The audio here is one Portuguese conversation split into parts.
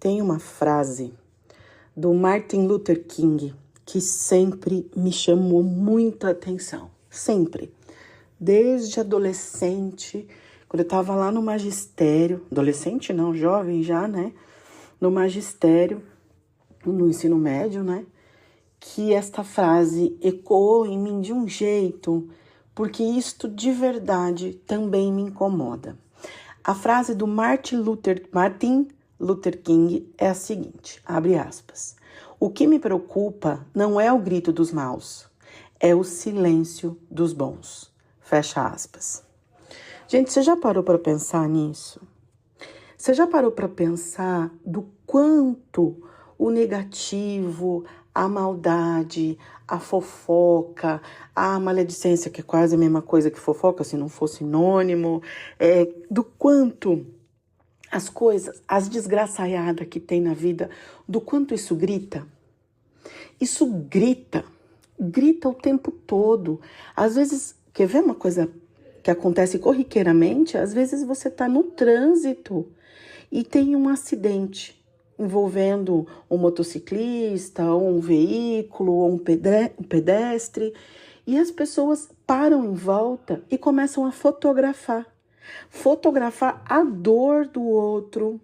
tem uma frase do Martin Luther King que sempre me chamou muita atenção. Sempre. Desde adolescente, quando eu estava lá no magistério, adolescente não, jovem já, né? No magistério, no ensino médio, né? Que esta frase ecoou em mim de um jeito, porque isto de verdade também me incomoda. A frase do Martin Luther King é a seguinte, abre aspas. O que me preocupa não é o grito dos maus, é o silêncio dos bons. Fecha aspas. Gente, você já parou para pensar nisso? Você já parou para pensar do quanto o negativo, a maldade, a fofoca, a maledicência, que é quase a mesma coisa que fofoca, se não for sinônimo, do quanto as coisas, as desgraçaiadas que tem na vida, do quanto isso grita? Isso grita o tempo todo. Às vezes, quer ver uma coisa que acontece corriqueiramente? Às vezes você está no trânsito e tem um acidente envolvendo um motociclista, ou um veículo, ou um pedestre, e as pessoas param em volta e começam a fotografar a dor do outro,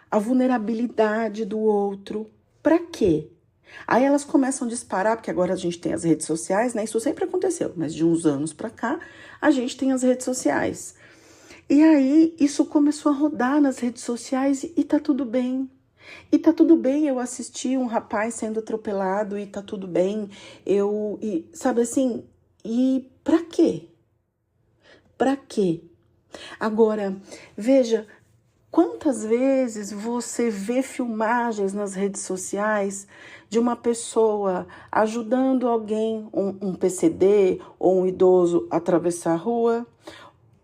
a vulnerabilidade do outro. Para quê? Aí elas começam a disparar, porque agora a gente tem as redes sociais, né? Isso sempre aconteceu, mas de uns anos para cá, a gente tem as redes sociais. E aí, isso começou a rodar nas redes sociais e tá tudo bem. E tá tudo bem eu assistir um rapaz sendo atropelado e tá tudo bem. Sabe assim, e pra quê? Pra quê? Agora, veja, quantas vezes você vê filmagens nas redes sociais de uma pessoa ajudando alguém, um PCD ou um idoso a atravessar a rua?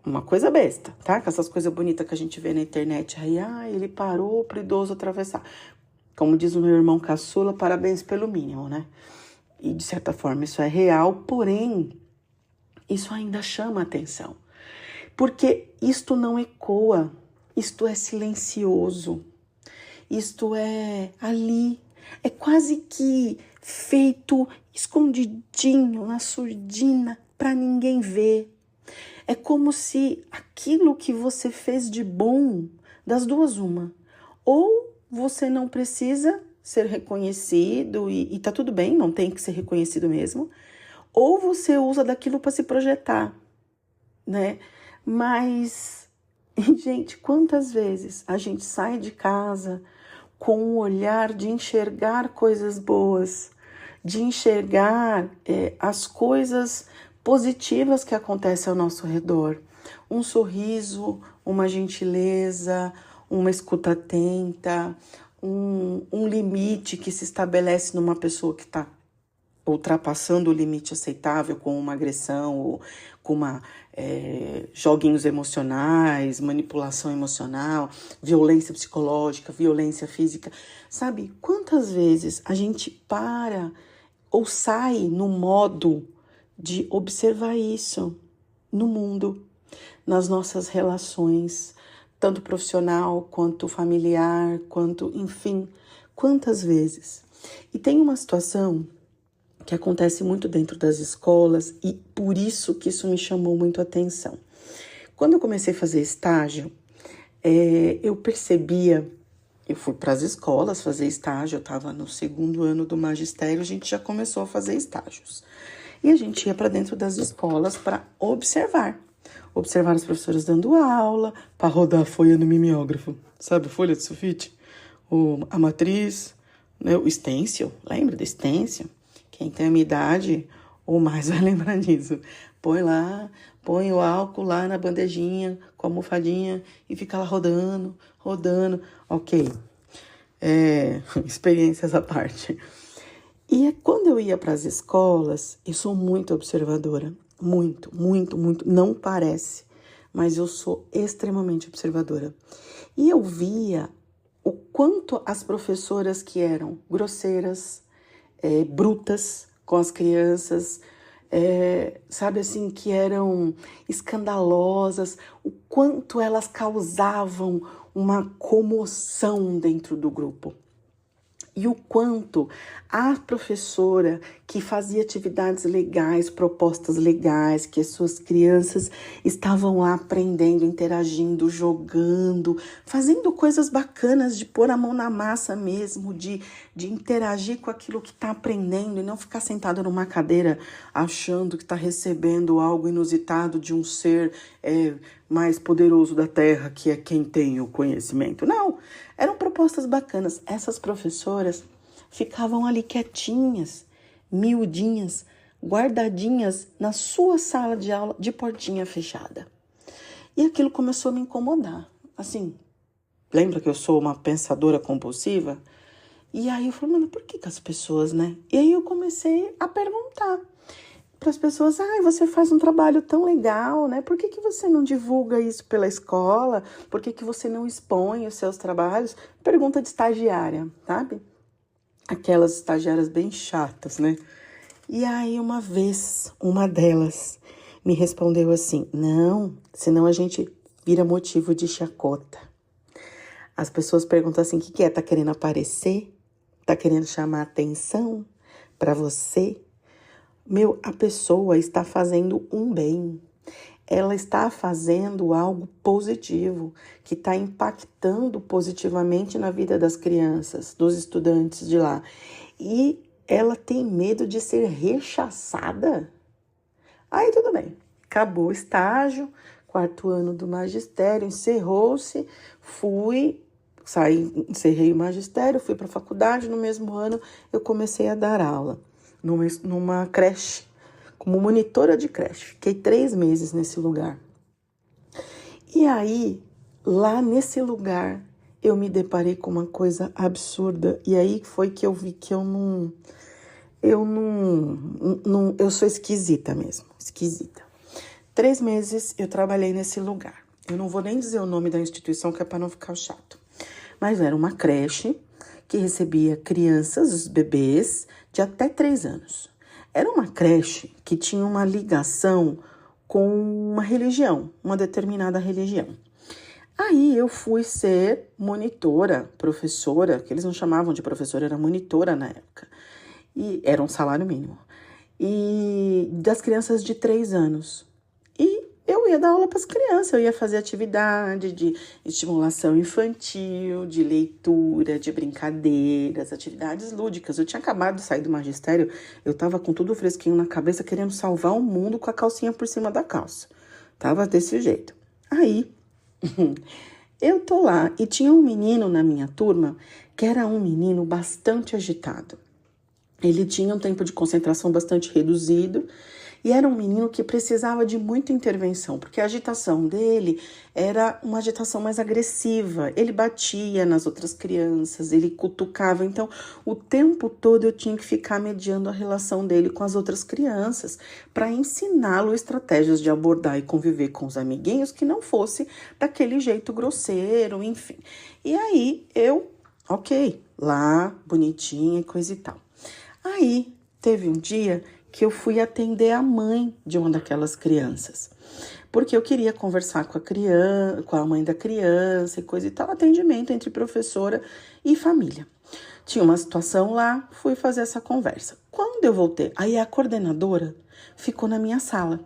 Uma coisa besta, tá? Com essas coisas bonitas que a gente vê na internet. Aí, ele parou pro idoso atravessar. Como diz o meu irmão caçula, parabéns pelo mínimo, né? E, de certa forma, isso é real, porém, isso ainda chama atenção. Porque isto não ecoa, isto é silencioso, isto é ali, é quase que feito escondidinho, na surdina, para ninguém ver. É como se aquilo que você fez de bom, das duas uma, ou você não precisa ser reconhecido e tá tudo bem, não tem que ser reconhecido mesmo, ou você usa daquilo para se projetar, né? Mas, gente, quantas vezes a gente sai de casa com um olhar de enxergar coisas boas, de enxergar as coisas positivas que acontecem ao nosso redor. Um sorriso, uma gentileza, uma escuta atenta, um limite que se estabelece numa pessoa que está ultrapassando o limite aceitável com uma agressão ou com joguinhos emocionais, manipulação emocional, violência psicológica, violência física. Sabe, quantas vezes a gente para ou sai no modo de observar isso no mundo, nas nossas relações, tanto profissional quanto familiar, quanto, enfim, quantas vezes. E tem uma situação que acontece muito dentro das escolas e por isso que isso me chamou muito a atenção. Quando eu comecei a fazer estágio, eu percebia, eu fui para as escolas fazer estágio, eu estava no 2º ano do magistério, a gente já começou a fazer estágios. E a gente ia para dentro das escolas para observar as professoras dando aula, para rodar a folha no mimeógrafo, sabe, a folha de sulfite, a matriz, né, o stencil, lembra do stencil? Quem tem a minha idade ou mais vai lembrar disso. Põe o álcool lá na bandejinha, com a almofadinha e fica lá rodando. Ok, experiências à parte. E quando eu ia para as escolas, eu sou muito observadora. Muito, não parece, mas eu sou extremamente observadora. E eu via o quanto as professoras que eram grosseiras, brutas com as crianças, sabe assim, que eram escandalosas, o quanto elas causavam uma comoção dentro do grupo. E o quanto a professora que fazia atividades legais, propostas legais, que as suas crianças estavam lá aprendendo, interagindo, jogando, fazendo coisas bacanas, de pôr a mão na massa mesmo, de interagir com aquilo que está aprendendo e não ficar sentada numa cadeira achando que está recebendo algo inusitado de um ser mais poderoso da Terra, que é quem tem o conhecimento. Não, eram propostas bacanas. Essas professoras ficavam ali quietinhas, miudinhas, guardadinhas na sua sala de aula de portinha fechada. E aquilo começou a me incomodar. Assim, lembra que eu sou uma pensadora compulsiva? E aí eu falei, mano, por que as pessoas, né? E aí eu comecei a perguntar para as pessoas, você faz um trabalho tão legal, né? Por que você não divulga isso pela escola? Por que você não expõe os seus trabalhos? Pergunta de estagiária, sabe? Aquelas estagiárias bem chatas, né? E aí uma vez, uma delas me respondeu assim, não, senão a gente vira motivo de chacota. As pessoas perguntam assim, o que é? Tá querendo aparecer? Tá querendo chamar atenção para você? A pessoa está fazendo um bem. Ela está fazendo algo positivo, que está impactando positivamente na vida das crianças, dos estudantes de lá. E ela tem medo de ser rechaçada? Aí tudo bem, acabou o estágio, 4º ano do magistério, encerrou-se, encerrei o magistério, fui para a faculdade, no mesmo ano eu comecei a dar aula numa creche, como monitora de creche. Fiquei 3 meses nesse lugar. E aí, lá nesse lugar, eu me deparei com uma coisa absurda. E aí foi que eu vi que eu sou esquisita mesmo, esquisita. 3 meses eu trabalhei nesse lugar. Eu não vou nem dizer o nome da instituição, que é para não ficar chato. Mas era uma creche que recebia crianças, os bebês, de até 3 anos. Era uma creche que tinha uma ligação com uma religião, uma determinada religião. Aí eu fui ser monitora, professora, que eles não chamavam de professora, era monitora na época. E era um salário mínimo. E das crianças de 3 anos. E eu ia dar aula para as crianças, eu ia fazer atividade de estimulação infantil, de leitura, de brincadeiras, atividades lúdicas. Eu tinha acabado de sair do magistério, eu estava com tudo fresquinho na cabeça, querendo salvar o mundo com a calcinha por cima da calça. Tava desse jeito. Aí, eu tô lá e tinha um menino na minha turma que era um menino bastante agitado. Ele tinha um tempo de concentração bastante reduzido e era um menino que precisava de muita intervenção, porque a agitação dele era uma agitação mais agressiva. Ele batia nas outras crianças, ele cutucava. Então, o tempo todo eu tinha que ficar mediando a relação dele com as outras crianças para ensiná-lo estratégias de abordar e conviver com os amiguinhos que não fosse daquele jeito grosseiro, enfim. E aí, lá, bonitinha e coisa e tal. Aí, teve um dia que eu fui atender a mãe de uma daquelas crianças, porque eu queria conversar com a criança, com a mãe da criança e coisa e tal, atendimento entre professora e família. Tinha uma situação lá, fui fazer essa conversa. Quando eu voltei, aí a coordenadora ficou na minha sala,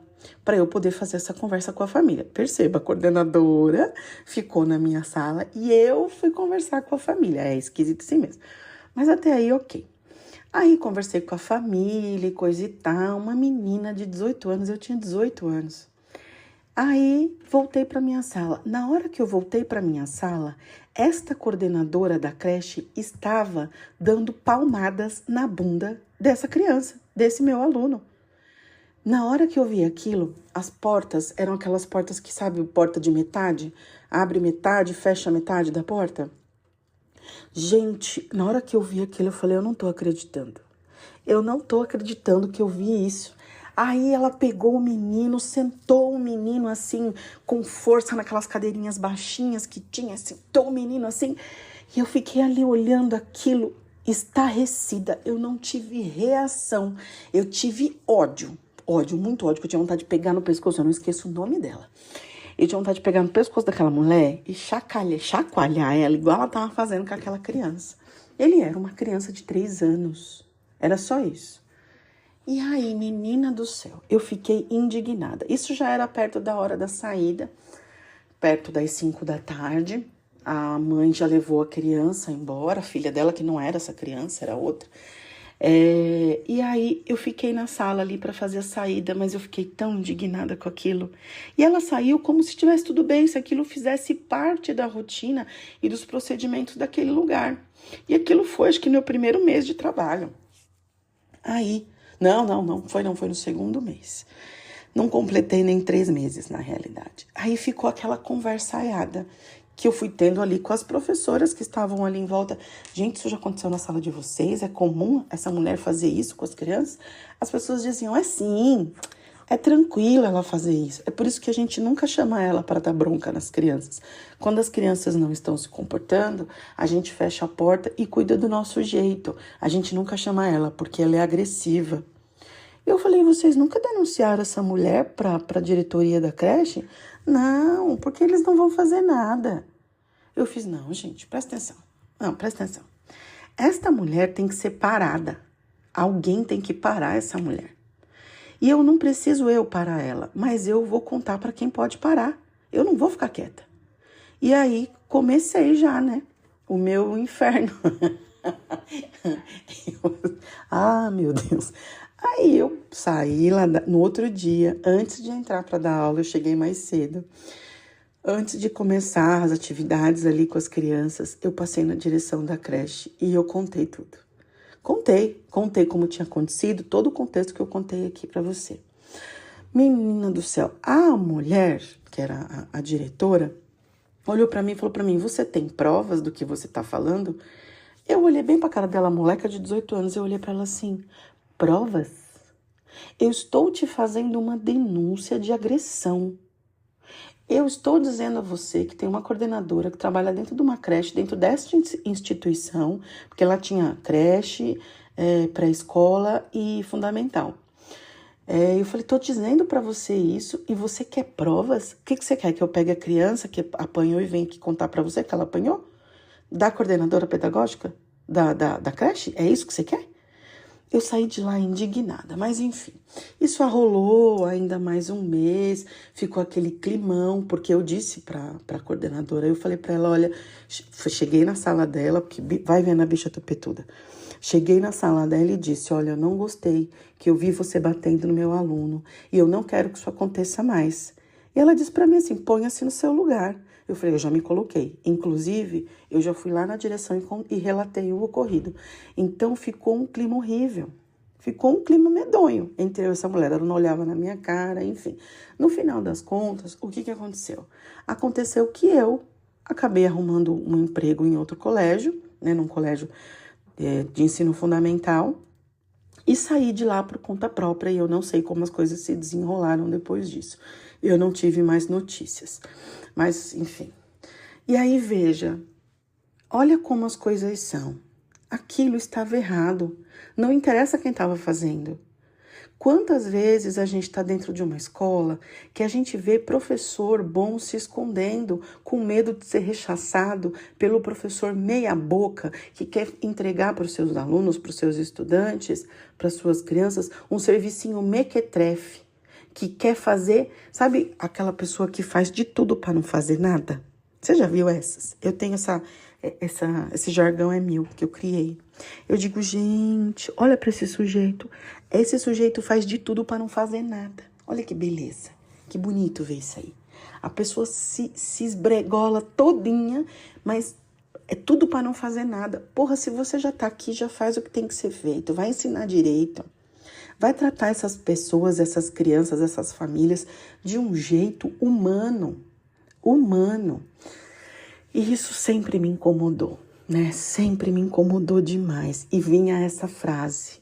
para eu poder fazer essa conversa com a família. Perceba, a coordenadora ficou na minha sala e eu fui conversar com a família. É esquisito assim mesmo. Mas até aí, ok. Aí conversei com a família e coisa e tal, uma menina de 18 anos, eu tinha 18 anos. Aí voltei para minha sala. Na hora que eu voltei para minha sala, esta coordenadora da creche estava dando palmadas na bunda dessa criança, desse meu aluno. Na hora que eu vi aquilo, as portas eram aquelas portas que, sabe, porta de metade? Abre metade, fecha metade da porta. Gente, na hora que eu vi aquilo, eu falei, eu não tô acreditando. Eu não tô acreditando que eu vi isso. Aí ela pegou o menino, sentou o menino assim, com força naquelas cadeirinhas baixinhas que tinha, sentou o menino assim. E eu fiquei ali olhando aquilo, estarrecida. Eu não tive reação, eu tive ódio. ódio, muito ódio, que eu tinha vontade de pegar no pescoço, eu não esqueço o nome dela. Eu tinha vontade de pegar no pescoço daquela mulher e chacoalhar ela, igual ela tava fazendo com aquela criança. Ele era uma criança de 3 anos. Era só isso. E aí, menina do céu, eu fiquei indignada. Isso já era perto da hora da saída, perto das 5 da tarde. A mãe já levou a criança embora, a filha dela, que não era essa criança, era outra. E aí eu fiquei na sala ali para fazer a saída, mas eu fiquei tão indignada com aquilo. E ela saiu como se estivesse tudo bem, se aquilo fizesse parte da rotina e dos procedimentos daquele lugar. E aquilo foi, acho que, meu primeiro mês de trabalho. Aí, não foi no segundo mês. Não completei nem 3 meses, na realidade. Aí ficou aquela conversaiada que eu fui tendo ali com as professoras que estavam ali em volta. Gente, isso já aconteceu na sala de vocês? É comum essa mulher fazer isso com as crianças? As pessoas diziam, é sim, é tranquilo ela fazer isso. É por isso que a gente nunca chama ela para dar bronca nas crianças. Quando as crianças não estão se comportando, a gente fecha a porta e cuida do nosso jeito. A gente nunca chama ela porque ela é agressiva. Eu falei, vocês nunca denunciaram essa mulher para a diretoria da creche? Não, porque eles não vão fazer nada. Eu fiz, não, gente, presta atenção. Não, presta atenção. Esta mulher tem que ser parada. Alguém tem que parar essa mulher. E eu não preciso parar ela, mas eu vou contar para quem pode parar. Eu não vou ficar quieta. E aí, comecei já, né? O meu inferno. Meu Deus. Aí eu saí lá no outro dia, antes de entrar para dar aula, eu cheguei mais cedo. Antes de começar as atividades ali com as crianças, eu passei na direção da creche e eu contei tudo. Contei como tinha acontecido, todo o contexto que eu contei aqui para você. Menina do céu, a mulher, que era a diretora, olhou para mim e falou para mim, você tem provas do que você tá falando? Eu olhei bem pra cara dela, moleca de 18 anos, eu olhei para ela assim, provas? Eu estou te fazendo uma denúncia de agressão. Eu estou dizendo a você que tem uma coordenadora que trabalha dentro de uma creche, dentro desta instituição, porque ela tinha creche, pré-escola e fundamental. Eu falei, estou dizendo para você isso e você quer provas? O que você quer? Que eu pegue a criança que apanhou e venha aqui contar para você que ela apanhou? Da coordenadora pedagógica? Da creche? É isso que você quer? Eu saí de lá indignada, mas enfim, isso arrolou ainda mais um mês, ficou aquele climão, porque eu disse para a coordenadora, eu falei para ela, olha, cheguei na sala dela, porque vai vendo a bicha tupetuda, cheguei na sala dela e disse, olha, eu não gostei que eu vi você batendo no meu aluno, e eu não quero que isso aconteça mais. E ela disse para mim assim, ponha-se no seu lugar. Eu falei, eu já me coloquei. Inclusive, eu já fui lá na direção e relatei o ocorrido. Então, ficou um clima horrível. Ficou um clima medonho entre eu e essa mulher. Ela não olhava na minha cara, enfim. No final das contas, o que aconteceu? Aconteceu que eu acabei arrumando um emprego em outro colégio, né, num colégio de ensino fundamental, e saí de lá por conta própria, e eu não sei como as coisas se desenrolaram depois disso. Eu não tive mais notícias. Mas, enfim. E aí, veja, olha como as coisas são. Aquilo estava errado. Não interessa quem estava fazendo. Quantas vezes a gente está dentro de uma escola que a gente vê professor bom se escondendo com medo de ser rechaçado pelo professor meia boca que quer entregar para os seus alunos, para os seus estudantes, para as suas crianças, um servicinho mequetrefe, que quer fazer, sabe aquela pessoa que faz de tudo para não fazer nada? Você já viu essas? Eu tenho esse jargão é meu, que eu criei. Eu digo, gente, olha para esse sujeito. Esse sujeito faz de tudo para não fazer nada. Olha que beleza, que bonito ver isso aí. A pessoa se esbregola todinha, mas é tudo para não fazer nada. Porra, se você já tá aqui, já faz o que tem que ser feito. Vai ensinar direito. Vai tratar essas pessoas, essas crianças, essas famílias de um jeito humano. Humano. E isso sempre me incomodou, né? Sempre me incomodou demais. E vinha essa frase: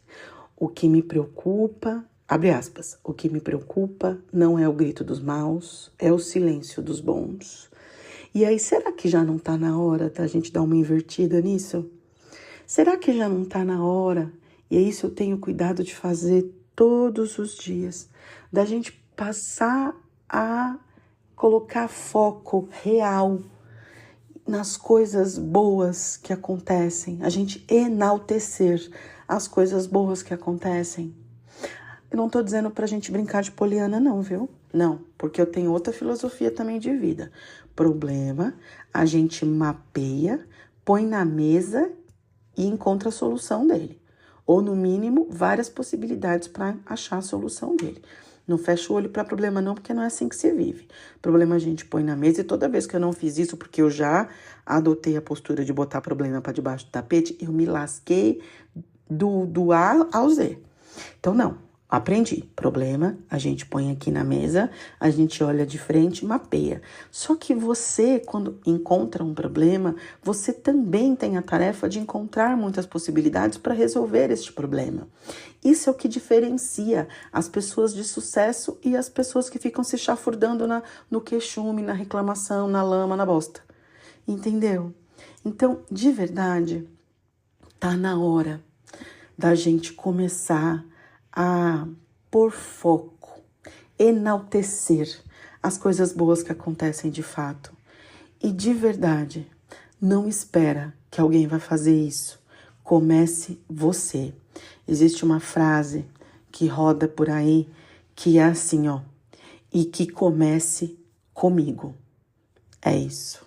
o que me preocupa, abre aspas, o que me preocupa não é o grito dos maus, é o silêncio dos bons. E aí, será que já não tá na hora da gente dar uma invertida nisso? Será que já não tá na hora? E é isso eu tenho cuidado de fazer todos os dias. da gente passar a colocar foco real nas coisas boas que acontecem, a gente enaltecer as coisas boas que acontecem. Eu não tô dizendo pra gente brincar de poliana não, viu? Não, porque eu tenho outra filosofia também de vida. Problema, a gente mapeia, põe na mesa e encontra a solução dele. Ou, no mínimo, várias possibilidades para achar a solução dele. Não fecha o olho para problema não, porque não é assim que se vive. Problema a gente põe na mesa e toda vez que eu não fiz isso, porque eu já adotei a postura de botar problema para debaixo do tapete, eu me lasquei do A ao Z. Então, não. Aprendi. Problema, a gente põe aqui na mesa, a gente olha de frente e mapeia. Só que você, quando encontra um problema, você também tem a tarefa de encontrar muitas possibilidades para resolver este problema. Isso é o que diferencia as pessoas de sucesso e as pessoas que ficam se chafurdando no queixume, na reclamação, na lama, na bosta. Entendeu? Então, de verdade, tá na hora da gente começar a pôr foco, enaltecer as coisas boas que acontecem de fato. E de verdade, não espera que alguém vai fazer isso. Comece você. Existe uma frase que roda por aí que é assim, ó. E que comece comigo. É isso.